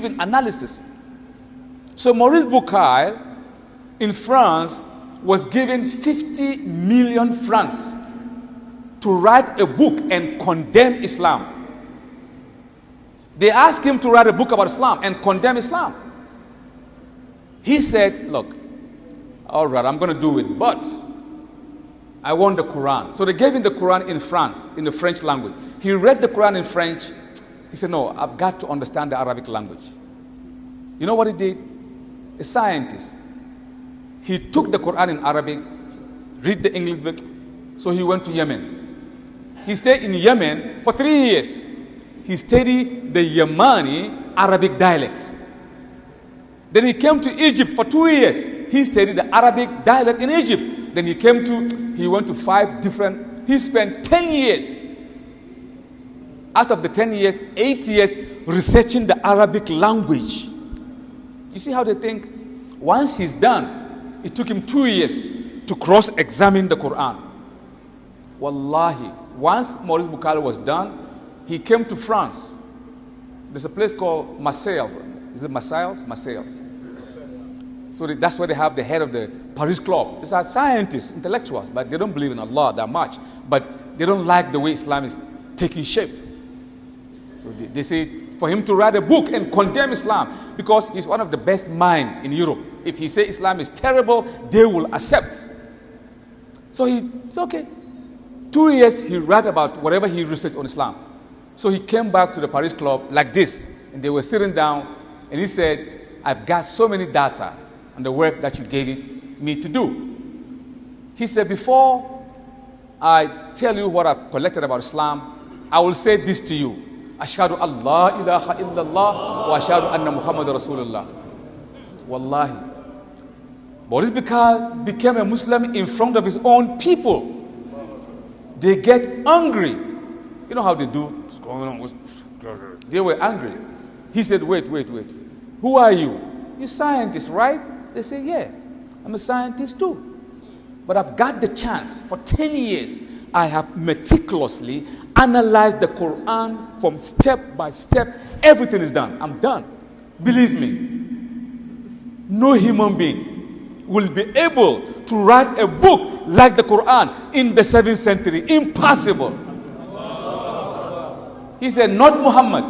believe in analysis. So Maurice Bucaille in France was given 50 million francs to write a book and condemn Islam. They asked him to write a book about Islam and condemn Islam. He said, look, all right, I'm going to do it, but I want the Quran. So they gave him the Quran in France, in the French language. He read the Quran in French. He said, no, I've got to understand the Arabic language. You know what he did? A scientist. He took the Quran in Arabic, read the English book. So he went to Yemen. He stayed in Yemen for 3 years. He studied the Yemeni Arabic dialect. Then he came to Egypt for 2 years. He studied the Arabic dialect in Egypt. Then he went to 5 different, he spent 10 years. Out of the 10 years, 8 years researching the Arabic language. You see how they think? Once he's done, it took him 2 years to cross-examine the Quran. Wallahi, once Maurice Bucaille was done, he came to France. There's a place called Marseille. Is it Marseille? Marseille. So that's where they have the head of the Paris Club. These are scientists, intellectuals, but they don't believe in Allah that much. But they don't like the way Islam is taking shape. So they say for him to write a book and condemn Islam because he's one of the best minds in Europe. If he say Islam is terrible, they will accept. So it's okay. 2 years he read about whatever he researched on Islam. So he came back to the Paris Club like this, and they were sitting down, and he said, I've got so many data on the work that you gave me to do. He said, before I tell you what I've collected about Islam, I will say this to you. Ashhadu Allah ilaha illallah wa ashhadu anna Muhammad Rasulullah. Wallahi. Maurice Bucaille became a Muslim in front of his own people. They get angry. You know how they do? What's going on? They were angry. He said, wait. Who are you? You're scientist, right? They say, yeah, I'm a scientist too. But I've got the chance. For 10 years, I have meticulously analyzed the Quran from step by step. Everything is done. I'm done. Believe me, no human being will be able to write a book like the Quran in the 7th century. Impossible. He said, not Muhammad,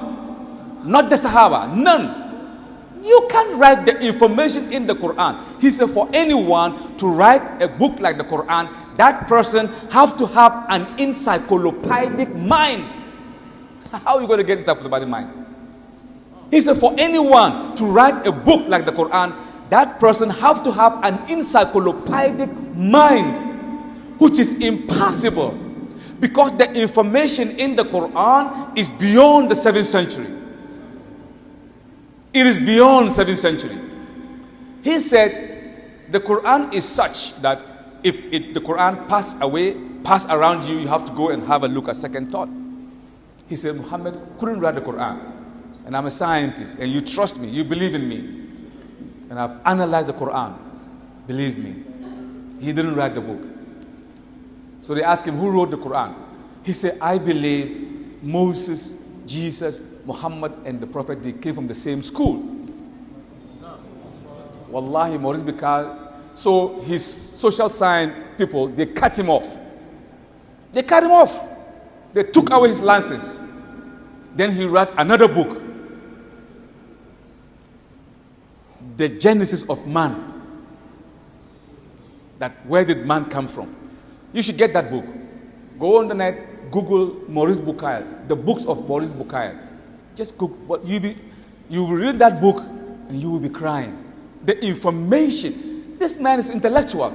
not the Sahaba, none. You can't write the information in the Quran. He said, for anyone to write a book like the Quran, that person have to have an encyclopedic mind. How are you going to get encyclopedic mind? He said, for anyone to write a book like the Quran, that person have to have an encyclopedic mind, which is impossible because the information in the Quran is beyond the 7th century. It is beyond 7th century. He said the Quran is such that if the Quran pass around you, you have to go and have a look at second thought. He said Muhammad couldn't write the Quran, and I'm a scientist, and you trust me, you believe in me, and I've analyzed the Quran. Believe me, he didn't write the book. So they asked him, who wrote the Quran? He said, I believe Moses, Jesus, Muhammad, and the Prophet, they came from the same school. Wallahi, Maurice Bucaille. So his social science people, they cut him off. They cut him off. They took away his license. Then he wrote another book, The Genesis of Man. That where did man come from? You should get that book. Go on the net, Google Maurice Bucaille, the books of Maurice Bucaille. Just Google. You will read that book and you will be crying. The information. This man is intellectual.